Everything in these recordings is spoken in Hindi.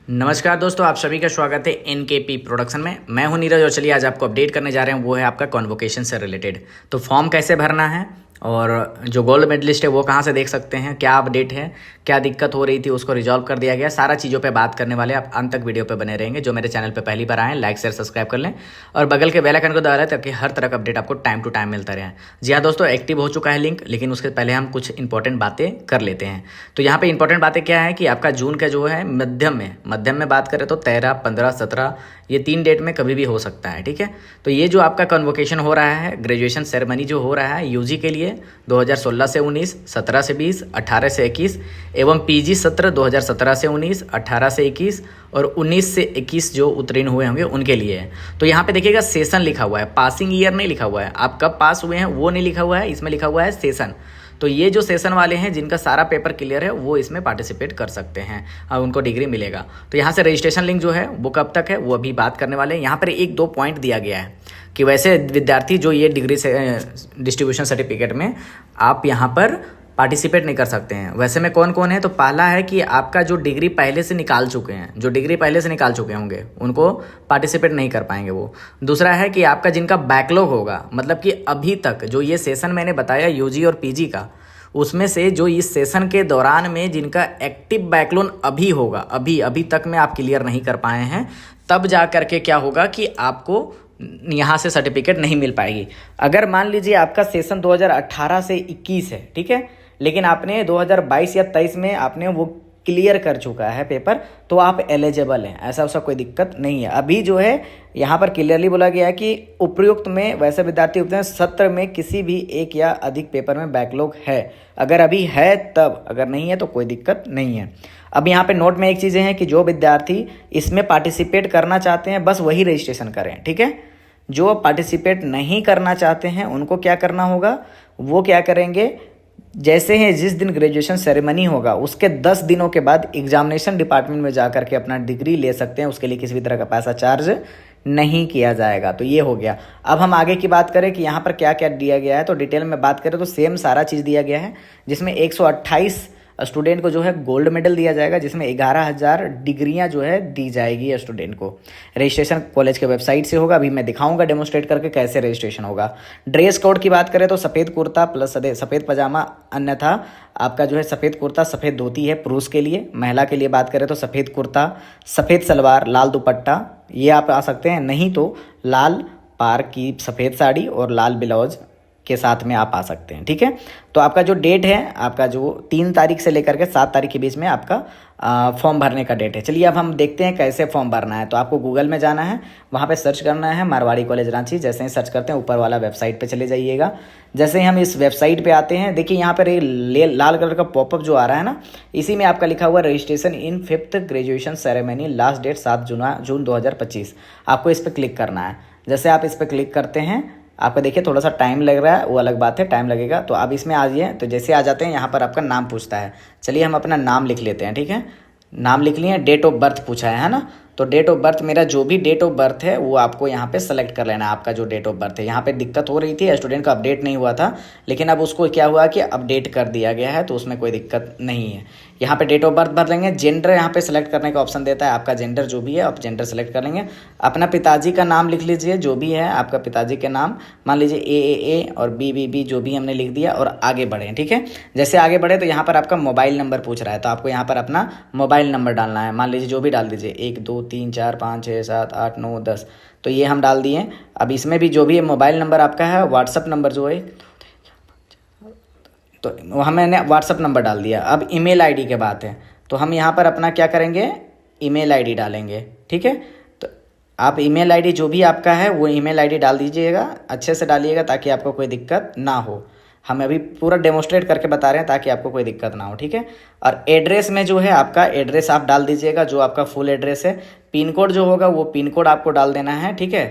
नमस्कार दोस्तों, आप सभी का स्वागत है एनकेपी प्रोडक्शन में। मैं हूं नीरज और चलिए आज आपको अपडेट करने जा रहे हैं, वो है आपका कॉन्वोकेशन से रिलेटेड। तो फॉर्म कैसे भरना है और जो गोल्ड मेडलिस्ट है वो कहां से देख सकते हैं, क्या अपडेट है, क्या दिक्कत हो रही थी उसको रिजॉल्व कर दिया गया, सारा चीज़ों पे बात करने वाले। आप अंत तक वीडियो पे बने रहेंगे। जो मेरे चैनल पे पहली बार आए, लाइक शेयर सब्सक्राइब कर लें और बगल के बेल आइकन को दबा लें ताकि हर तरह का अपडेट आपको टाइम टू टाइम मिलता रहे। जी हाँ दोस्तों, एक्टिव हो चुका है लिंक, लेकिन उसके पहले हम कुछ इंपॉर्टेंट बातें कर लेते हैं। तो यहाँ पे इंपॉर्टेंट बातें क्या है कि आपका जून का जो है मध्यम में बात करें तो 13, 15, 17 ये 3 डेट में कभी भी हो सकता है। ठीक है, तो ये जो आपका कन्वोकेशन हो रहा है, ग्रेजुएशन सेरेमनी जो हो रहा है यूजी के लिए 2016 से 19, 17 से 20, 18 से 21 एवं पीजी सत्र 2017 से 19, 18 से 21 और 19 से 21 जो उत्तीर्ण हुए होंगे उनके लिए है। तो यहाँ पे देखिएगा सेशन लिखा हुआ है, पासिंग ईयर नहीं लिखा हुआ है, आप कब पास हुए हैं वो नहीं लिखा हुआ है, इसमें लिखा हुआ है सेशन। तो ये जो सेशन वाले हैं जिनका सारा पेपर क्लियर है वो इसमें पार्टिसिपेट कर सकते हैं और उनको डिग्री मिलेगा। तो यहाँ से रजिस्ट्रेशन लिंक जो है वो कब तक है वो अभी बात करने वाले हैं। यहाँ पर 1-2 पॉइंट दिया गया है कि वैसे विद्यार्थी जो ये डिग्री से डिस्ट्रीब्यूशन सर्टिफिकेट में आप यहाँ पर पार्टिसिपेट नहीं कर सकते हैं। वैसे में कौन कौन है, तो पहला है कि आपका जो डिग्री पहले से निकाल चुके हैं, जो डिग्री पहले से निकाल चुके होंगे उनको पार्टिसिपेट नहीं कर पाएंगे वो। दूसरा है कि आपका जिनका बैकलॉग होगा, मतलब कि अभी तक जो ये सेशन मैंने बताया यूजी और पीजी का, उसमें से जो इस सेशन के दौरान में जिनका एक्टिव बैकलॉग अभी होगा, अभी तक में आप क्लियर नहीं कर पाए हैं, तब जा करके क्या होगा कि आपको यहाँ से सर्टिफिकेट नहीं मिल पाएगी। अगर मान लीजिए आपका सेशन 2018 से 21 है, ठीक है, लेकिन आपने 2022 या 23 में आपने वो क्लियर कर चुका है पेपर, तो आप एलिजिबल हैं, ऐसा उसका कोई दिक्कत नहीं है। अभी जो है यहाँ पर क्लियरली बोला गया है कि उपयुक्त में वैसे विद्यार्थी होते हैं सत्र में किसी भी एक या अधिक पेपर में बैकलॉग है, अगर अभी है तब, अगर नहीं है तो कोई दिक्कत नहीं है। अब यहाँ पे नोट में एक चीज़ें हैं कि जो विद्यार्थी इसमें पार्टिसिपेट करना चाहते हैं बस वही रजिस्ट्रेशन करें, ठीक है। जो पार्टिसिपेट नहीं करना चाहते हैं उनको क्या करना होगा, वो क्या करेंगे, जैसे ही जिस दिन ग्रेजुएशन सेरेमनी होगा उसके 10 दिनों के बाद एग्जामिनेशन डिपार्टमेंट में जा करके अपना डिग्री ले सकते हैं। उसके लिए किसी भी तरह का पैसा चार्ज नहीं किया जाएगा। तो ये हो गया। अब हम आगे की बात करें कि यहाँ पर क्या क्या दिया गया है, तो डिटेल में बात करें तो सेम सारा चीज़ दिया गया है, जिसमें 128 स्टूडेंट को जो है गोल्ड मेडल दिया जाएगा, जिसमें 11,000 डिग्रियां जो है दी जाएगी स्टूडेंट को। रजिस्ट्रेशन कॉलेज के वेबसाइट से होगा, अभी मैं दिखाऊंगा डेमोस्ट्रेट करके कैसे रजिस्ट्रेशन होगा। ड्रेस कोड की बात करें तो सफ़ेद कुर्ता प्लस सफ़ेद पजामा, अन्यथा आपका जो है सफ़ेद कुर्ता सफ़ेद धोती है पुरुष के लिए। महिला के लिए बात करें तो सफ़ेद कुर्ता, सफ़ेद सलवार, लाल दुपट्टा, ये आप आ सकते हैं, नहीं तो लाल पार की सफ़ेद साड़ी और लाल ब्लाउज के साथ में आप आ सकते हैं, ठीक है। तो आपका जो डेट है, आपका जो 3 तारीख से लेकर के 7 तारीख के बीच में आपका फॉर्म भरने का डेट है। चलिए अब हम देखते हैं कैसे फॉर्म भरना है। तो आपको गूगल में जाना है, वहाँ पे सर्च करना है मारवाड़ी कॉलेज रांची। जैसे ही सर्च करते हैं ऊपर वाला वेबसाइट पे चले जाइएगा। जैसे ही हम इस वेबसाइट पे आते हैं, देखिए यहाँ पर लाल कलर का पॉपअप जो आ रहा है ना, इसी में आपका लिखा हुआ registration in 5th graduation ceremony, last date 7 June 2025। आपको इस पर क्लिक करना है। जैसे आप इस पर क्लिक करते हैं, आपका देखिए थोड़ा सा टाइम लग रहा है, वो अलग बात है, टाइम लगेगा। तो अब इसमें आ जाइए। तो जैसे आ जाते हैं यहाँ पर आपका नाम पूछता है। चलिए हम अपना नाम लिख लेते हैं, ठीक है। नाम लिख लिए, डेट ऑफ बर्थ पूछा है ना, तो डेट ऑफ बर्थ, मेरा जो भी डेट ऑफ बर्थ है वो आपको यहाँ पे सेलेक्ट कर लेना है। आपका जो डेट ऑफ बर्थ है, यहाँ पे दिक्कत हो रही थी, स्टूडेंट का अपडेट नहीं हुआ था, लेकिन अब उसको क्या हुआ कि अपडेट कर दिया गया है, तो उसमें कोई दिक्कत नहीं है। यहाँ पे डेट ऑफ बर्थ भर लेंगे। जेंडर यहाँ पे सेलेक्ट करने का ऑप्शन देता है, आपका जेंडर जो भी है आप जेंडर सेलेक्ट कर लेंगे। अपना पिताजी का नाम लिख लीजिए, जो भी है आपका पिताजी के नाम, मान लीजिए ए और बी जो भी हमने लिख दिया, और आगे बढ़े, ठीक है। जैसे आगे बढ़े तो यहाँ पर आपका मोबाइल नंबर पूछ रहा है, तो आपको यहाँ पर अपना मोबाइल नंबर डालना है। मान लीजिए जो भी डाल दीजिए, 1 2 3 4 5 6 7 8 9 10, तो ये हम डाल दिए। अब इसमें भी जो भी मोबाइल नंबर आपका है, व्हाट्सअप नंबर जो है, तो वहाँ मैंने व्हाट्सअप नंबर डाल दिया। अब ईमेल आईडी के बात है, तो हम यहाँ पर अपना क्या करेंगे, ईमेल आईडी डालेंगे, ठीक है। तो आप ईमेल आईडी जो भी आपका है वो ईमेल आईडी डाल दीजिएगा, अच्छे से डालिएगा ताकि आपको कोई दिक्कत ना हो। हम अभी पूरा डेमोस्ट्रेट करके बता रहे हैं ताकि आपको कोई दिक्कत ना हो, ठीक है। और एड्रेस में जो है आपका एड्रेस आप डाल दीजिएगा, जो आपका फुल एड्रेस है। पिन कोड जो होगा वो पिन कोड आपको डाल देना है, ठीक है।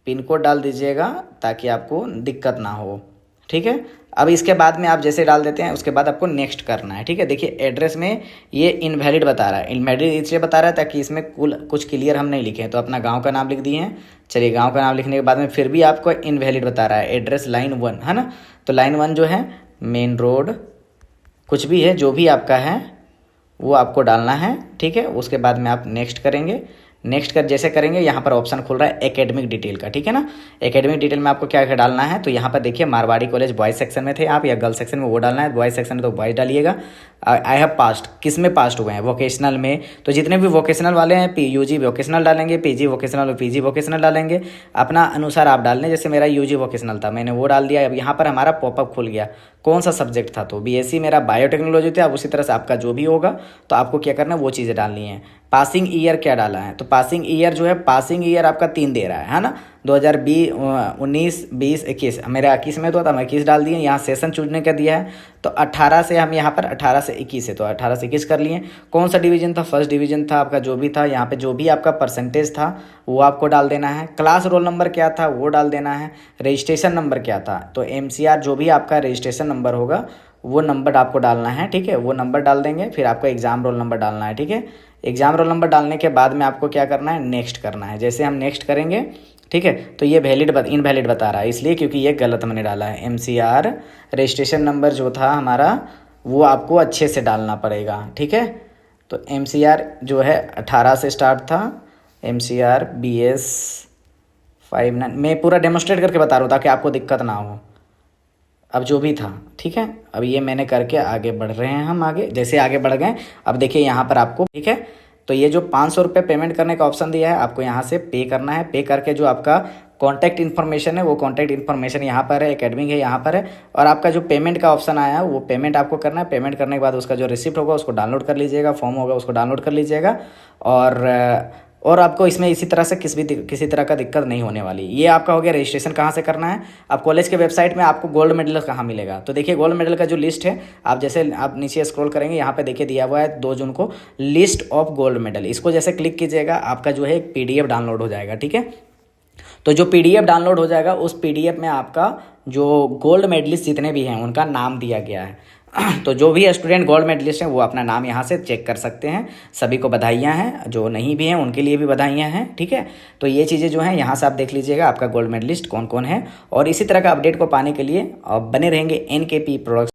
पिन कोड डाल दीजिएगा ताकि आपको दिक्कत ना हो, ठीक है। अब इसके बाद में आप जैसे डाल देते हैं उसके बाद आपको नेक्स्ट करना है, ठीक है। देखिए एड्रेस में ये इनवैलिड बता रहा है, इनवैलिड इसलिए बता रहा है ताकि इसमें कुछ क्लियर हम नहीं लिखे, तो अपना गांव का नाम लिख दिए हैं। चलिए गांव का नाम लिखने के बाद में फिर भी आपको इनवैलिड बता रहा है। एड्रेस लाइन 1 है ना, तो लाइन 1 जो है मेन रोड, कुछ भी है जो भी आपका है वो आपको डालना है, ठीक है। उसके बाद में आप नेक्स्ट करेंगे। नेक्स्ट कर जैसे करेंगे, यहाँ पर ऑप्शन खुल रहा है एकेडमिक डिटेल का, ठीक है ना। एकेडमिक डिटेल में आपको क्या क्या डालना है, तो यहाँ पर देखिए मारवाड़ी कॉलेज बॉयज़ सेक्शन में थे आप, या गर्ल्स सेक्शन में वो डालना है। बॉयज़ सेक्शन में तो बॉयज़ डालिएगा। आई हैव पास्ट किस में पास्ट हुए हैं, वोकेशनल में, तो जितने भी वोकेशनल वाले हैं यूजी वोकेशनल डालेंगे, पीजी वोकेशनल और पीजी वोकेशनल डालेंगे। अपना अनुसार आप डाल लें, जैसे मेरा यूजी वोकेशनल था, मैंने वो डाल दिया। अब यहाँ पर हमारा पॉपअप खुल गया, कौन सा सब्जेक्ट था, तो बीएससी मेरा बायोटेक्नोलॉजी था। अब उसी तरह से आपका जो भी होगा तो आपको क्या करना है, वो चीज़ें डालनी है। पासिंग ईयर क्या डाला है, तो पासिंग ईयर जो है, पासिंग ईयर आपका 3 दे रहा है ना, 2020, 19, 20, 21। मेरा 21 में तो था, मैं 21 डाल दिए। यहाँ सेशन चुनने का दिया है, तो 18 से हम यहाँ पर 18 से 21 है, तो 18 से 21 कर लिए। कौन सा डिवीजन था, फर्स्ट डिवीजन था आपका, जो भी था। यहाँ पे जो भी आपका परसेंटेज था वो आपको डाल देना है। क्लास रोल नंबर क्या था वो डाल देना है। रजिस्ट्रेशन नंबर क्या था, तो एमसीआर जो भी आपका रजिस्ट्रेशन नंबर होगा वो नंबर आपको डालना है, ठीक है। वो नंबर डाल देंगे, फिर आपको एग्ज़ाम रोल नंबर डालना है, ठीक है। एग्ज़ाम रोल नंबर डालने के बाद में आपको क्या करना है, नेक्स्ट करना है। जैसे हम नेक्स्ट करेंगे, ठीक है, तो ये इनवैलिड बता रहा है, इसलिए क्योंकि ये गलत मैंने डाला है। एमसीआर रजिस्ट्रेशन नंबर जो था हमारा वो आपको अच्छे से डालना पड़ेगा, ठीक है। तो एमसीआर जो है 18 से स्टार्ट था। एमसीआर BS 59, मैं पूरा डेमोस्ट्रेट करके बता रहा हूँ ताकि आपको दिक्कत ना हो। अब जो भी था, ठीक है। अब ये मैंने करके आगे बढ़ रहे हैं हम आगे, जैसे आगे बढ़ गए। अब देखिए यहाँ पर आपको, ठीक है, तो ये जो 500 रुपये पेमेंट करने का ऑप्शन दिया है, आपको यहाँ से पे करना है। पे करके जो आपका कॉन्टैक्ट इन्फॉर्मेशन है, वो कॉन्टैक्ट इन्फॉर्मेशन यहाँ पर है, एकेडमिक है यहाँ पर है। और आपका जो पेमेंट का ऑप्शन आया है वो पेमेंट आपको करना है। पेमेंट करने के बाद उसका जो रिसिप्ट होगा उसको डाउनलोड कर लीजिएगा, फॉर्म होगा उसको डाउनलोड कर लीजिएगा। और आपको इसमें इसी तरह से किसी तरह का दिक्कत नहीं होने वाली। ये आपका हो गया रजिस्ट्रेशन कहाँ से करना है। अब कॉलेज के वेबसाइट में आपको गोल्ड मेडल कहाँ मिलेगा, तो देखिए गोल्ड मेडल का जो लिस्ट है, आप जैसे आप नीचे स्क्रॉल करेंगे, यहाँ पे देखिए दिया हुआ है 2 जून को लिस्ट ऑफ गोल्ड मेडल। इसको जैसे क्लिक कीजिएगा, आपका जो है एक PDF डाउनलोड हो जाएगा, ठीक है। तो जो PDF डाउनलोड हो जाएगा, उस PDF में आपका जो गोल्ड मेडलिस्ट जितने भी हैं उनका नाम दिया गया है। तो जो भी स्टूडेंट गोल्ड मेडलिस्ट हैं वो अपना नाम यहाँ से चेक कर सकते हैं। सभी को बधाइयाँ हैं, जो नहीं भी हैं उनके लिए भी बधाइयाँ हैं, ठीक है। तो ये चीज़ें जो हैं यहाँ से आप देख लीजिएगा आपका गोल्ड मेडलिस्ट कौन कौन है। और इसी तरह का अपडेट को पाने के लिए आप बने रहेंगे NKP प्रोडक्ट्स।